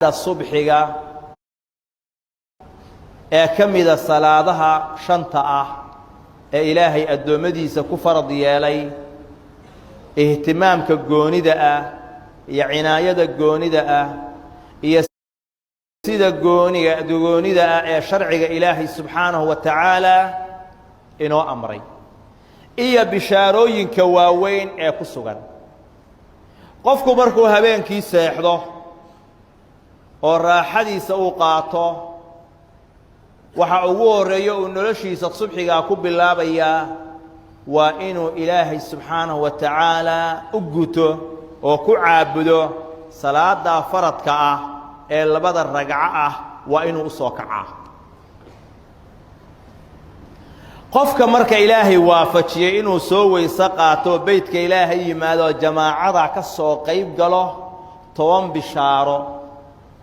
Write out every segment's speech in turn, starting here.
الصبحية كمل صلاتها شنطة إلهي الدومديس كفر ديالي اهتمام كجوني دأ عناية الجوني دأ يسيد الجوني دأ شرع إلهي سبحانه وتعالى إنه أمري بشاروين كواوين كسوغان قفكو مركو هبين كي سيحضو والراحديس uu qaato waxa ugu horeeyo uu noloshiisa subxiga ku bilaabaya waa inuu Ilaahay subhanahu wa ta'ala u guto oo ku caabudo salaada faradka ah ee labada ragca ah waa inuu u soo kacaa qofka marka Ilaahay waafajiyay inuu soo weysa qaato beedka Ilaahay yimaado jamaacada ka soo qayb galo 10 bishaaro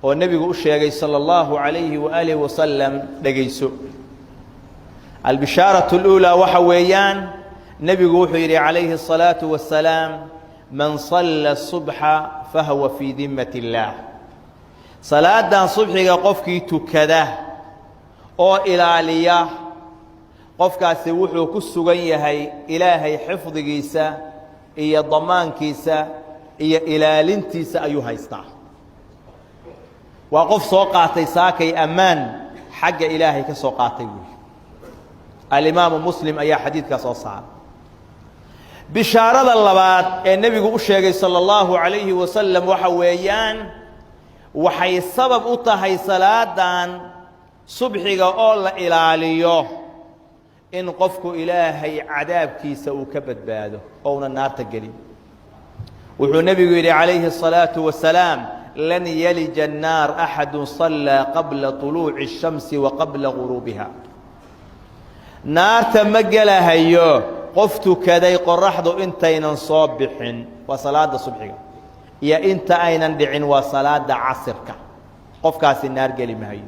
والنبي أشياء صلى الله عليه وآله وسلم دقيسو البشارة الأولى وحويان نبي وحيري عليه الصلاة والسلام من صلى الصبح فهو في ذمة الله صلاة دان صبح قفكي تكده أو إلالية قفك سوحو كسوغيه إلهي حفظ كيسا إيا ضمان كيسا إيا إلالنتيسا أيها يستع وقف سوقاتي ساكي أمان حق إلهي كسوقاتي الإمام مسلم أي حديث كصوصان بشارة اللبات النبي قال صلى الله عليه وسلم وحويان وحي السبب أطهي صلاة دان صبحي قول إلاليه إن قفك إلهي عذاب كيس وكبد باده أو النار تقلي وحو النبي عليه الصلاة والسلام لن يلج النار أحد صلى قبل طلوع الشمس وقبل غروبها نار تمجلها هيو قفت كذي قرحض انتين صبح وصلاة الصبح يا انت اين دعين وصلاة عصرك قف كاس النار قلي مهي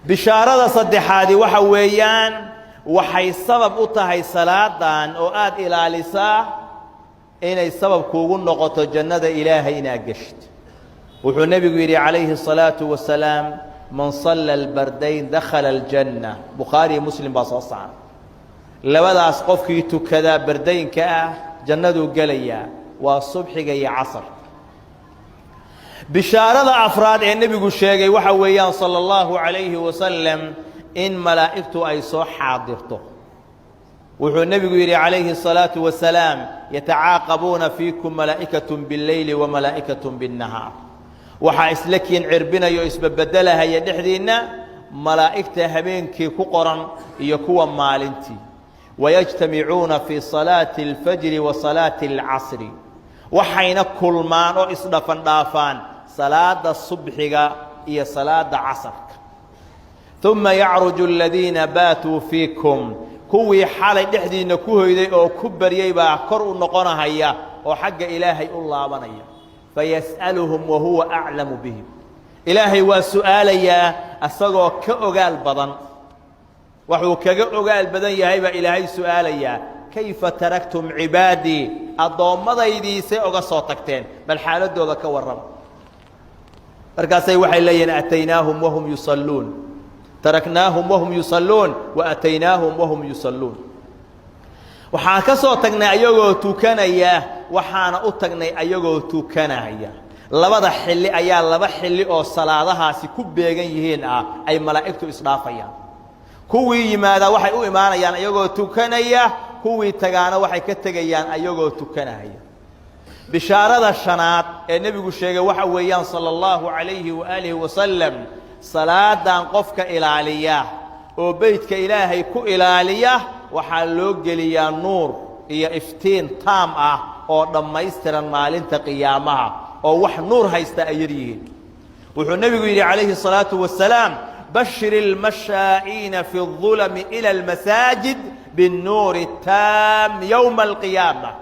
بشارة صدحادي وحويان وحي السبب أطهي صلاة دان وآد إلى لساء إن السبب كوغن نقطة جنة إلهي ناقشت وحو النبي عليه الصلاة والسلام من صلى البردين دخل الجنة بخاري مسلم بصصع لبدا أسقفك تكذا بردين كأه جنة قليا والصبح جاي عصر بشارة أفراد النبي يقول شيء وحويان صلى الله عليه وسلم إن ملائكته أي صح حاضرته وحو النبي عليه الصلاة والسلام يتعاقبون فيكم ملائكة بالليل وملائكة بالنهار waxaa isla kiin cirbinayo isbabadalaha ya dhixdiina malaa'ikta habeenkii ku qoran iyo kuwa maalintii wayajtamicuuna fi salaati al-fajr wa salaati al-'asr waxayna kulmaan oo isdhafan dhaafaan salaada subxiga iyo salaada casrka thumma ya'ruju alladhina batu fiikum kuwii xalay dhixdiina ku hoyday oo ku bariyay baa kor u noqonaya oo xagga ilaahay u laabanaya فيسألهم وهو أعلم بهم إلهي وسؤاليا أسقوا كأجال بدن وحو كأجال بدن يا هيبة إلهي سؤاليا كيف تركتم عبادي الضوء ضيدي سأجا صوتكتين بل حالة دولا كورم ركاسي وحي لين أتيناهم وهم يصلون تركناهم وهم يصلون وأتيناهم وهم يصلون waxaan ka soo tagnay ayagoo tukanaya waxaana u tagnay ayagoo tukanaya labada xilli ayaa laba xilli oo salaadahaasi ku beegan yihiin ay malaa'iktu isdhaafayaan kuwii yimaada waxay u imaanayaan ayagoo tukanaya kuwii tagaana waxay ka tagayaan ayagoo tukanaya bishaarada shanaad ee nabigu sheegay waxa weeyaan sallallahu alayhi wa alihi wa sallam salaadan qofka ilaaliya oo beedka ilaahay ku ilaaliya waxaa loo geliyaa nuur iyo iftiin taam ah oo dhammaystiran maalinta qiyaamaha oo wax nuur haysta ay yihiin wuxuu nabigu yiri calayhi salaatu wasalaam bashir al-mashaa'iina fi adh-dhulam ila al-masaajid bin-nur at-taam yawm al-qiyaamah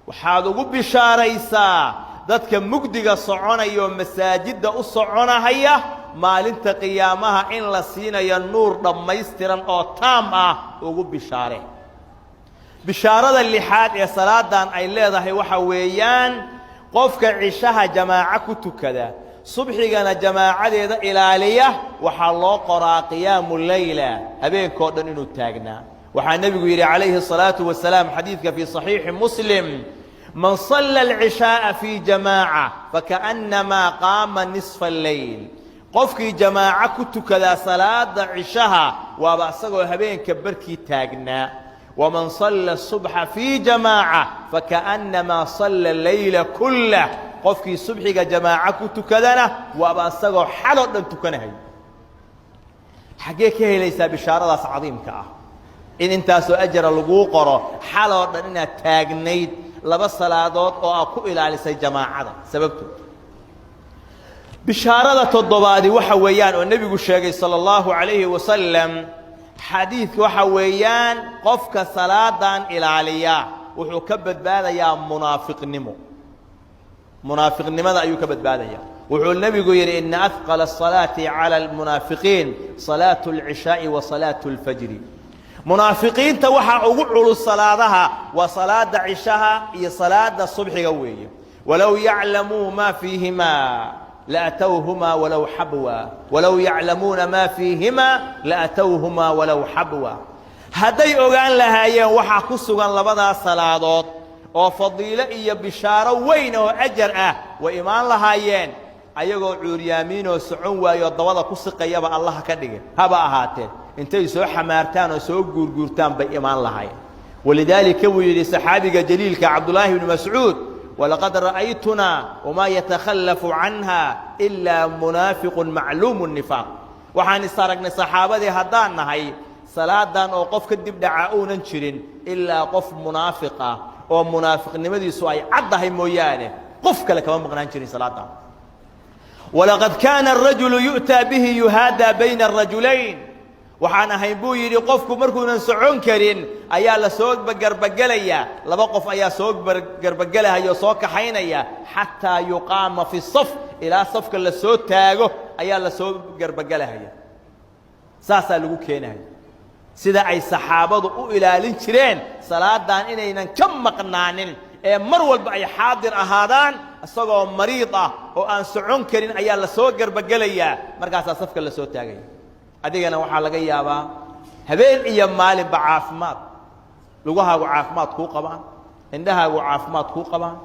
waxaad ugu bishaaraysaa dadka mugdiga soconayo masaajidda u soconahaya maalinta qiyaamaha in la siinayo nuur dhammaystiran oo taam ah ugu bishaare bishaarada lixaad ee salaadan ay leedahay waxa weeyaan qofka cishaha jamaaca ku tukada subxigana jamaacadeeda ilaaliya waxaa loo qoraa qiyaamu leyla habeenkoo dhan inuu taagnaa waxaa nebigu yidhi calayhi الصalaaةu wasalaam xadiidka fii صaxiixi muslim man صala العishaaءa fii jamaaca fakaأnnamaa qaama niصfa الleyl qofkii jamaaco ku tukadaa salaada cishaha waaba isagoo habeenka barkii taagnaa waman صala الصubxa fii jamaaca fakaأnnamaa صala الleyla kulah qofkii subxiga jamaaco ku tukadana waaba isagoo xaloo dhan tukanahay xaggee ka helaysaa bishaaradaas cadiimka ah in intaasoo ajara laguu qoro xaloo dhan inaad taagnayd laba salaadood oo aad ku ilaalisay jamaacada sababtood bishaarada toddobaadi waxa weeyaan oo nebigu sheegay sala allahu calayhi wasalam xadiidka waxa weeyaan qofka salaadan ilaaliya wuxuu ka badbaadayaa munaafiqnimada ayuu ka badbaadayaa wuxuu nebigu yidhi ina ahqala الصalaati calى almunaafiqiin salaatu اlcishaaءi wa salaatu اlfajri munaafiqiinta waxaa ugu culus salaadaha waa salaada cishaha iyo salaada subxiga weeye walow yaclamuu maa fiihimaa laatowhumaa walow xabwa walow yaclamuuna maa fiihimaa laatowhumaa walow xabwa hadday ogaan lahaayeen waxaa ku sugan labadaas salaadood oo fadiilo iyo bishaaro weyn oo ajar ah way imaan lahaayeen ayagoo cuuryaamiinoo socon waayoo dabada ku siqayaba allaha ka dhigin haba ahaatee intay soo xamaartaan oo soo guurguurtaan bay imaan lahaayeen walidaalika wuu yidhi saxaabiga jaliilka cabdullaahi bni mascuud walaqad ra'aytunaa wamaa yatakhallafu canha ilaa munaafiqun macluumu nifaaq waxaan is aragnay saxaabadii haddaan nahay salaadan oo qof ka dib dhaca uunan jirin ilaa qof munaafiq ah oo munaafiqnimadiisu ay caddahay mooyaane qof kale kama maqnaan jirin salaadan walaqad kaana arajulu yu'taa bihi yuhaadaa bayna arajulayn waxaan ahayn buu yidhi qofku markuunan socon karin ayaa la soo garbagelayaa laba qof ayaa soo garbagelahaya oo soo kaxaynaya xataa yuqaama fi saf ilaa safka la soo taago ayaa la soo garbagelahaya saasaa lagu keenaya sida ay saxaabadu u ilaalin jireen salaadan inaynan ka maqnaanin ee mar walba ay xaadir ahaadaan isagoo mariid ah oo aan socon karin ayaa la soo garbagelayaa markaasaa safka la soo taagaya adigana waxaa laga yaabaa habeen iyo maalinba caafimaad lugahaagu caafimaad kuu qabaan indhahaagu caafimaad kuu qabaan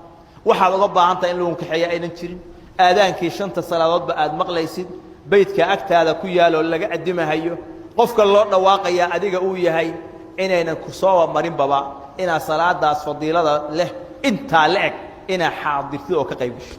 waxaad uga baahan tahay in lagu kaxeeya aynan jirin aadaankii 5 salaadoodba aad maqlaysid beydka agtaada ku yaalo laga adimahayo qofka loo dhawaaqaya adiga uu yahay inaynan ku soo marinbaba ina salaadaas fadiilada leh inta la eg ina xaadirtid oo ka qayb gasho